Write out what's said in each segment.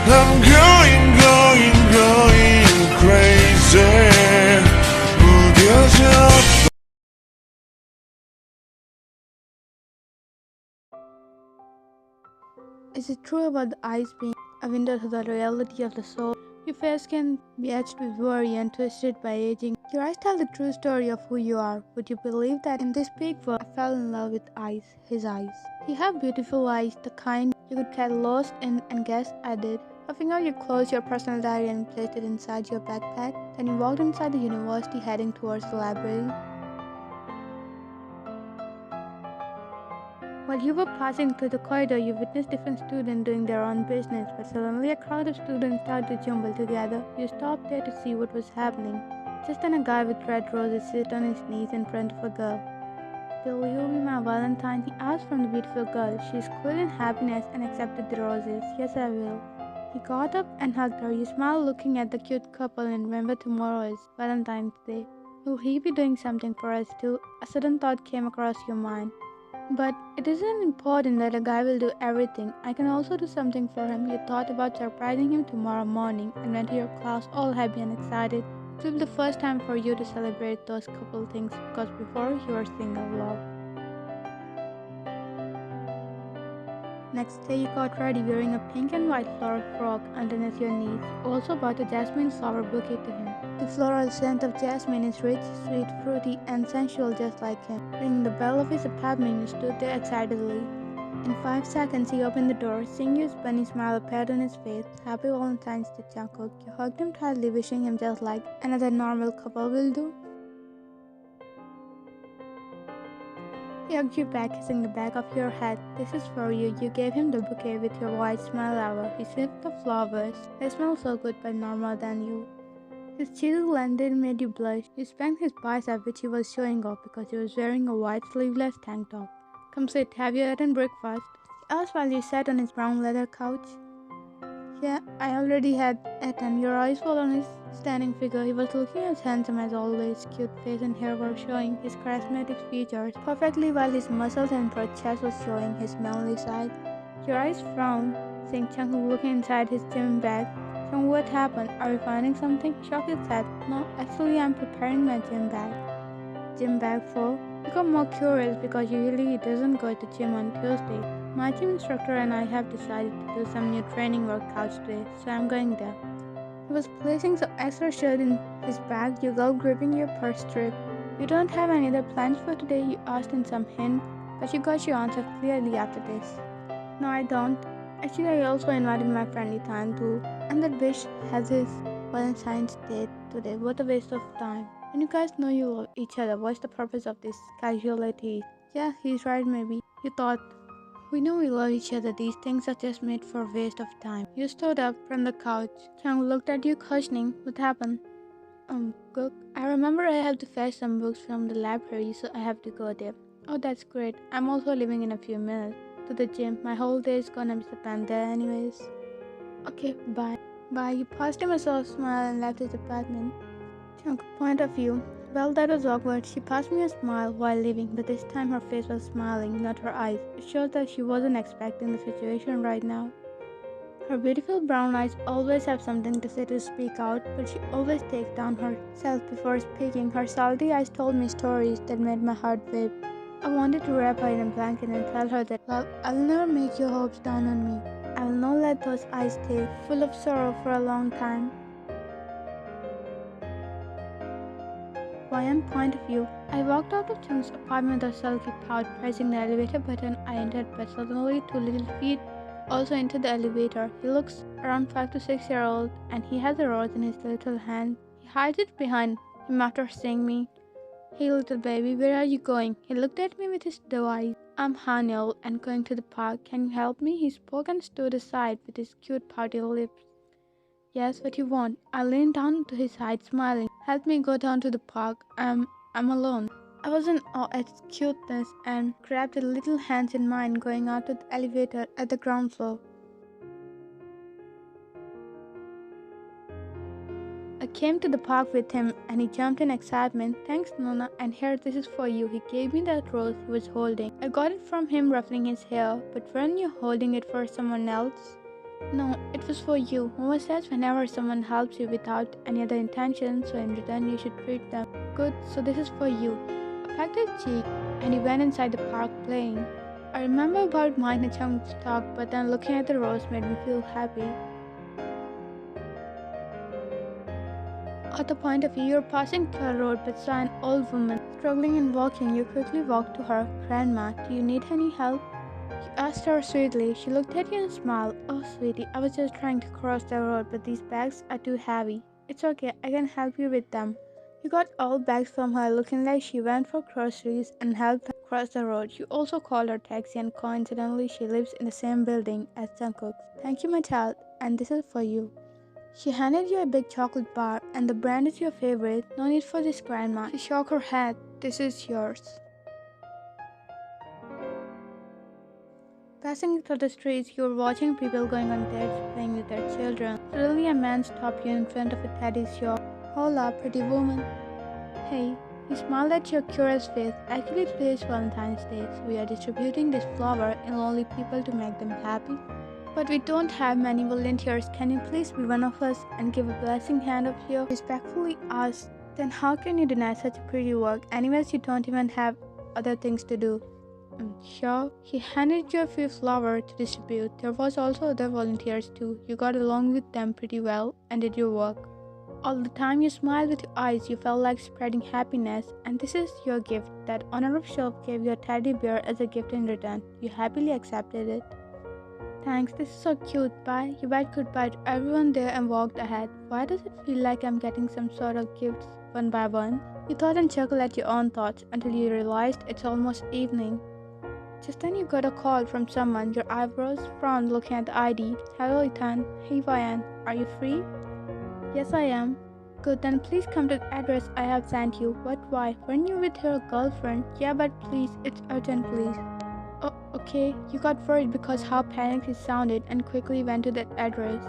I'm going crazy. 무뎌져. Is it true about the eyes being a window to the reality of the soul? Your face can be etched with worry and twisted by aging. Your eyes tell the true story of who you are. Would you believe that in this big world, I fell in love with his eyes? He had beautiful eyes, the kind you could get lost in, and guess I did. A finger you closed your personal diary and placed it inside your backpack. Then you walked inside the university heading towards the library. While you were passing through the corridor, you witnessed different students doing their own business, but suddenly a crowd of students started to jumble together. You stopped there to see what was happening. Just then a guy with red roses sit on his knees in front of a girl. "Will you be my Valentine?" he asked from the beautiful girl. She squealed in happiness and accepted the roses. "Yes, I will." He got up and hugged her. You smiled looking at the cute couple and remember tomorrow is Valentine's Day. Will he be doing something for us too? A sudden thought came across your mind. But it isn't important that a guy will do everything. I can also do something for him. You thought about surprising him tomorrow morning and went to your class all happy and excited. It will be the first time for you to celebrate those couple things because before you were single, love. Next day you got ready wearing a pink and white floral frock underneath your knees. You also bought a jasmine flower bouquet to him. The floral scent of jasmine is rich, sweet, fruity, and sensual just like him. Ringing the bell of his apartment, you stood there excitedly. In 5 seconds, he opened the door. Seeing his bunny smile appeared on his face. "Happy Valentine's Day, Jungkook." You hugged him tightly, wishing him just like another normal couple will do. He hugged you back, kissing the back of your head. "This is for you." You gave him the bouquet with your white smile ever. He sniffed the flowers. "They smell so good but normal than you." His cheeks landed and made you blush. You spanked his bicep, which he was showing off because he was wearing a white sleeveless tank top. "Come sit, have you eaten breakfast?" He asked while you sat on his brown leather couch. "Yeah, I already had eaten." Your eyes fell on his standing figure. He was looking as handsome as always. Cute face and hair were showing his charismatic features perfectly while his muscles and broad chest was showing his manly side. Your eyes frowned, seeing Jungkook looking inside his gym bag. "Jung, what happened? Are you finding something?" Shocked said, "No, actually I'm preparing my gym bag." "Gym bag for?" You got more curious because usually he doesn't go to gym on Tuesday. "My gym instructor and I have decided to do some new training workouts today, so I'm going there." He was placing some extra shirt in his bag, you girl gripping your purse strip. "You don't have any other plans for today?" you asked in some hint, but you got your answer clearly after this. "No, I don't. Actually, I also invited my friend Ethan too, and that bitch has his Valentine's Day today. What a waste of time. And you guys know you love each other. What's the purpose of this casualty?" "Yeah, he's right maybe." You thought, "We know we love each other. These things are just made for waste of time." You stood up from the couch. Chang looked at you questioning. "What happened?" Cook, I remember I have to fetch some books from the library, so I have to go there." "Oh, that's great. I'm also leaving in a few minutes to the gym. My whole day is gonna be spent there anyways." "Okay, bye." "Bye." You passed him a soft smile and left his apartment. Chunk point of view. "Well, that was awkward. She passed me a smile while leaving, but this time her face was smiling, not her eyes. It shows that she wasn't expecting the situation right now. Her beautiful brown eyes always have something to say to speak out, but she always takes down herself before speaking. Her salty eyes told me stories that made my heart weep. I wanted to wrap her in a blanket and tell her that, love, I'll never make your hopes down on me. I will not let those eyes stay full of sorrow for a long time." Ryan point of view. I walked out of Chung's apartment with a sulky pout, pressing the elevator button. I entered, but suddenly two little feet also entered the elevator. He looks around 5 to 6 year old and he has a rose in his little hand. He hides it behind him after seeing me. "Hey little baby, where are you going?" He looked at me with his doe eyes. "I'm Haniel and going to the park. Can you help me?" He spoke and stood aside with his cute pouty lips. "Yes, what you want?" I leaned down to his side, smiling. "Help me go down to the park. I'm alone." I was in awe at his cuteness and grabbed his little hands in mine, going out to the elevator at the ground floor. I came to the park with him and he jumped in excitement. "Thanks, Nona, and here, this is for you." He gave me that rose he was holding. I got it from him ruffling his hair, but weren't you holding it for someone else? No, it was for you. Mama says whenever someone helps you without any other intention, so in return you should treat them good, so this is for you. I pecked his cheek and he went inside the park playing. I remember about mine and Chung's talk, but then looking at the rose made me feel happy. At the point of view, you're passing through a road but saw an old woman struggling and walking. You quickly walked to her. Grandma, do you need any help? You asked her sweetly. She looked at you and smiled. Oh, sweetie, I was just trying to cross the road, but these bags are too heavy. It's okay, I can help you with them. You got all bags from her, looking like she went for groceries and helped her cross the road. You also called her taxi, and coincidentally, she lives in the same building as Jungkookff. Thank you, my child, and this is for you. She handed you a big chocolate bar, and the brand is your favorite. No need for this, Grandma. She shook her head. This is yours. Passing through the streets, you were watching people going on dates, playing with their children. Suddenly, a man stopped you in front of a teddy shop. Hola, pretty woman. Hey. He smiled at your curious face. Actually, today is Valentine's Day, so we are distributing this flower in lonely people to make them happy. But we don't have many volunteers. Can you please be one of us and give a blessing hand up here? Respectfully asked. Then how can you deny such a pretty work? Anyways, you don't even have other things to do. Sure. He handed you a few flowers to distribute. There was also other volunteers too. You got along with them pretty well and did your work. All the time you smiled with your eyes, you felt like spreading happiness, and this is your gift. That owner of shop gave you a teddy bear as a gift in return. You happily accepted it. Thanks, this is so cute. Bye. You waved goodbye to everyone there and walked ahead. Why does it feel like I'm getting some sort of gifts one by one? You thought and chuckled at your own thoughts until you realized it's almost evening. Just then you got a call from someone. Your eyebrows frowned looking at the ID. Hello Ethan. Hey Ryan. Are you free? Yes I am. Good, then please come to the address I have sent you. What, why? Weren't you with your girlfriend? Yeah, but please, it's urgent please. Oh, okay. You got worried because how panicked it sounded and quickly went to that address.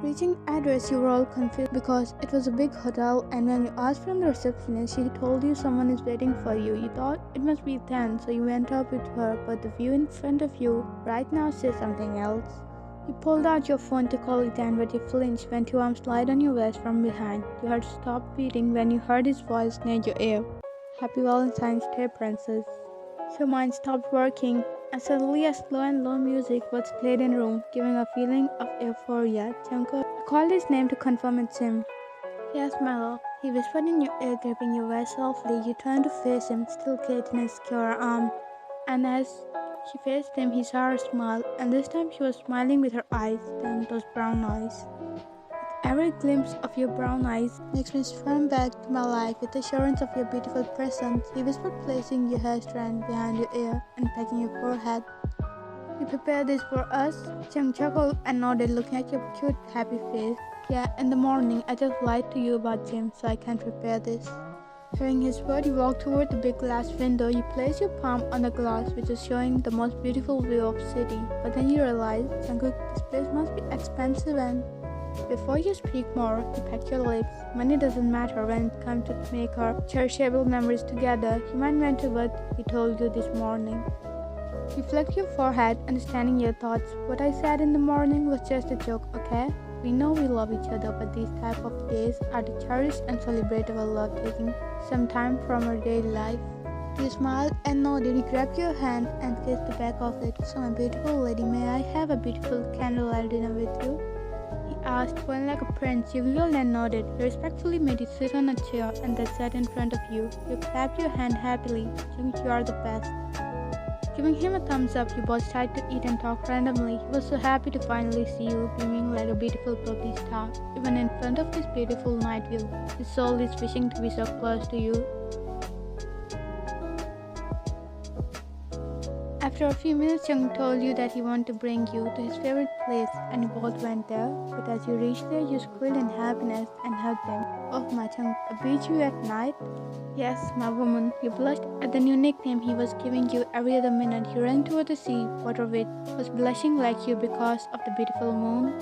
Reaching the address, you were all confused because it was a big hotel, and when you asked from the receptionist, she told you someone is waiting for you. You thought it must be 10, so you went up with her, but the view in front of you right now says something else. You pulled out your phone to call Ethan, but you flinched when two arms slid on your waist from behind. Your heart stopped beating when you heard his voice near your ear. Happy Valentine's Day, Princess. Your mind stopped working, and suddenly a slow and low music was played in the room, giving a feeling of euphoria. Jungkookff called his name to confirm it's him. Yes, my love. He whispered in your ear, gripping your waist softly. You turned to face him, still caged in his secure arm. And as she faced him, he saw her smile, and this time she was smiling with her eyes, then those brown eyes. Every glimpse of your brown eyes makes me swim back to my life with assurance of your beautiful presence. He whispered, placing your hair strand behind your ear and pecking your forehead. You prepared this for us? Chung chuckled and nodded, looking at your cute, happy face. Yeah, in the morning I just lied to you about Jim, so I can prepare this. Hearing his word, you walked toward the big glass window. You placed your palm on the glass, which is showing the most beautiful view of the city. But then you realized, Jungkook, this place must be expensive and... Before you speak more, you pecked your lips. Money doesn't matter when it comes to make our cherishable memories together. You might remember what he told you this morning. You flicked your forehead, understanding your thoughts. What I said in the morning was just a joke, okay? We know we love each other, but these type of days are to cherish and celebrate our love, taking some time from our daily life. You smiled and nodded. He grabbed your hand and kissed the back of it. So, my beautiful lady, may I have a beautiful candlelight dinner with you? He asked, feeling like a prince. You giggled and nodded. He respectfully made you sit on a chair and then sat in front of you. You clapped your hand happily, saying you are the best. Giving him a thumbs up, you both tried to eat and talk randomly. He was so happy to finally see you, beaming like a beautiful bubbly star. Even in front of this beautiful night view, his soul is wishing to be so close to you. After a few minutes, Jung told you that he wanted to bring you to his favorite place, and you both went there. But as you reached there, you squealed in happiness and hugged him. Oh, my Jung, I beat you at night? Yes, my woman. You blushed at the new nickname he was giving you every other minute. You ran toward the sea, water which was blushing like you because of the beautiful moon.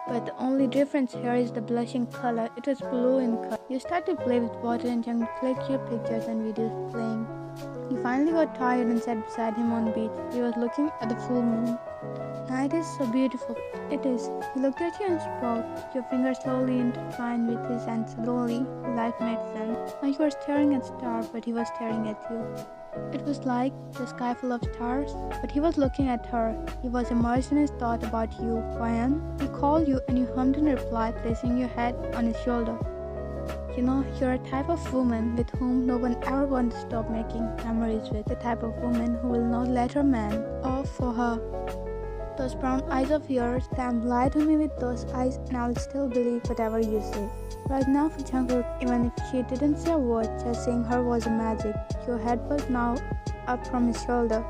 But the only difference here is the blushing color. It was blue in color. You started to play with water and Jung clicked your pictures and videos playing. You finally got tired and sat beside him on the beach. He was looking at the full moon. Night is so beautiful. It is. He looked at you and spoke. Your fingers slowly intertwined with his, and suddenly life made sense. Now you were staring at stars, but he was staring at you. It was like the sky full of stars, but he was looking at her. He was immersed in his thought about you. Ryan, he called you and you hummed in reply, placing your head on his shoulder. You know, you're a type of woman with whom no one ever wants to stop making memories with. The type of woman who will not let her man off for her. Those brown eyes of yours, damn, lie to me with those eyes and I'll still believe whatever you say. Right now for Jungkookff, even if she didn't say a word, just seeing her was a magic. Your head was now up from his shoulder.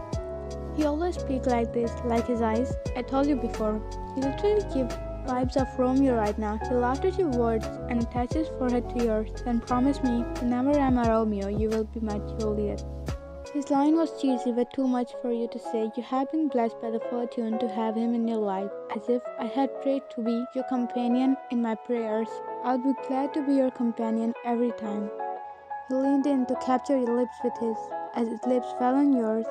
He always speaks like this, like his eyes. I told you before. He literally gives vibes of Romeo right now. He laughed at your words and attached his forehead to yours. Then promise me, whenever I'm a Romeo, you will be my Juliet. His line was cheesy but too much for you to say. You have been blessed by the fortune to have him in your life, as if I had prayed to be your companion in my prayers. I'll be glad to be your companion every time. He leaned in to capture your lips with his. As his lips fell on yours,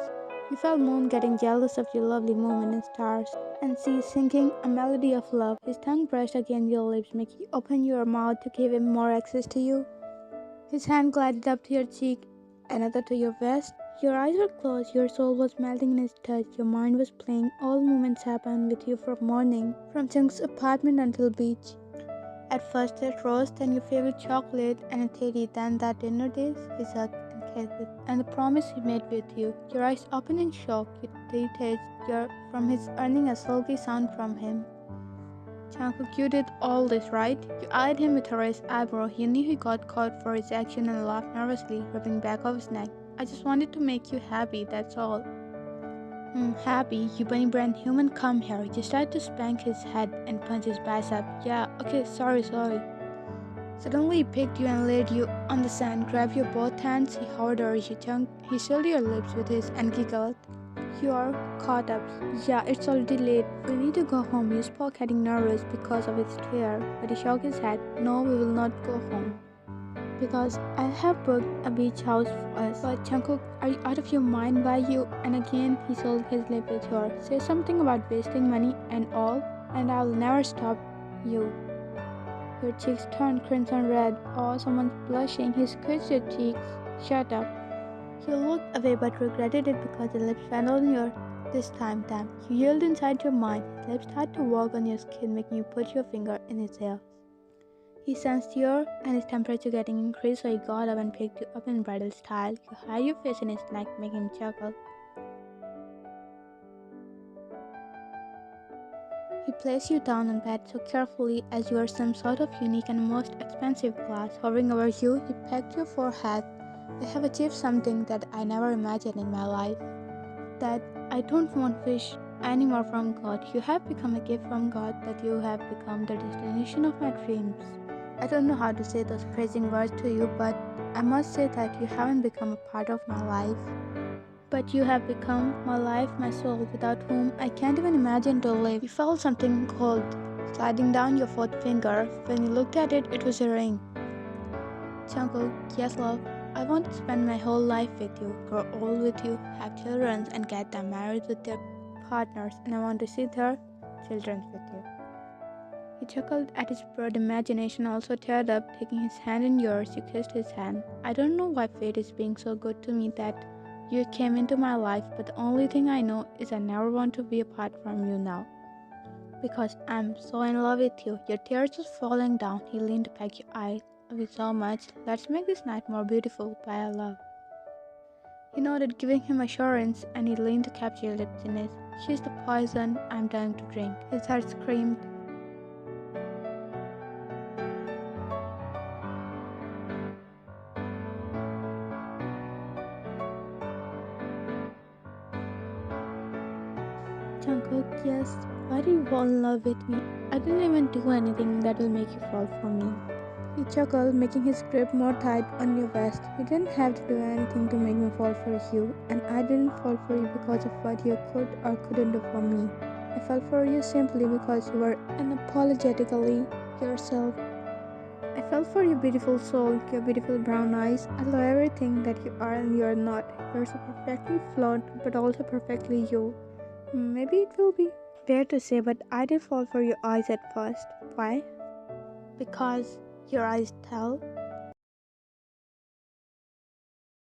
you felt Moon getting jealous of your lovely movement in stars, and Sea singing a melody of love. His tongue brushed against your lips, making you open your mouth to give him more access to you. His hand glided up to your cheek, another to your vest. Your eyes were closed, your soul was melting in his touch, your mind was playing. All moments happened with you from morning, from Jung's apartment until beach. At first that roast, then your favorite chocolate and a teddy, then that dinner days, his hug and kisses, and the promise he made with you. Your eyes opened in shock, you detached from his earning a sulky sound from him. Jungkook, you did all this, right? You eyed him with a raised eyebrow. You knew he got caught for his action and laughed nervously, rubbing back of his neck. I just wanted to make you happy, that's all. Happy? You bunny brand human, come here. You started to spank his head and punch his bicep. Yeah, okay, sorry. Suddenly he picked you and laid you on the sand, grabbed your both hands, he hovered over your tongue, he sealed your lips with his and giggled. You are caught up. Yeah, it's already late. We need to go home. You spoke getting nervous because of his stare, but he shook his head. No, we will not go home. Because I have booked a beach house for us. But Jungkook, are you out of your mind? Why you? And again he sold his lip with her. Say something about wasting money and all, and I will never stop you. Your cheeks turned crimson red. Oh, someone's blushing. He squeezed your cheeks. Shut up. You looked away but regretted it because the lips fell on your this time. Damn. You yelled inside your mind. His lips started to walk on your skin, making you put your finger in his hair. He sensed your and his temperature getting increased, so he got up and picked you up in bridal style. You hid your face in his neck, making him chuckle. He placed you down on bed so carefully as you were some sort of unique and most expensive glass. Hovering over you, he pecked your forehead. I have achieved something that I never imagined in my life. That I don't want wish anymore from God. You have become a gift from God, that you have become the destination of my dreams. I don't know how to say those praising words to you, but I must say that you haven't become a part of my life. But you have become my life, my soul, without whom I can't even imagine to live. You felt something cold sliding down your fourth finger. When you looked at it, it was a ring. Jungkook, yes love, I want to spend my whole life with you, grow old with you, have children and get them married with their partners, and I want to see their children with you. He chuckled at his broad imagination, also teared up, taking his hand in yours. You kissed his hand. I don't know why fate is being so good to me that you came into my life, but the only thing I know is I never want to be apart from you now. Because I'm so in love with you. Your tears were falling down. He leaned to peck your eyes. I love you so much. Let's make this night more beautiful by our love. He nodded, giving him assurance, and he leaned to capture your lips in his. She's the poison I'm dying to drink. His heart screamed. Jungkook, yes, why do you fall in love with me? I didn't even do anything that will make you fall for me. He chuckled, making his grip more tight on your vest. You didn't have to do anything to make me fall for you, and I didn't fall for you because of what you could or couldn't do for me. I fell for you simply because you were unapologetically yourself. I fell for your beautiful soul, your beautiful brown eyes. I love everything that you are and you are not. You're so perfectly flawed, but also perfectly you. Maybe it will be fair to say, but I did fall for your eyes at first. Why? Because your eyes tell.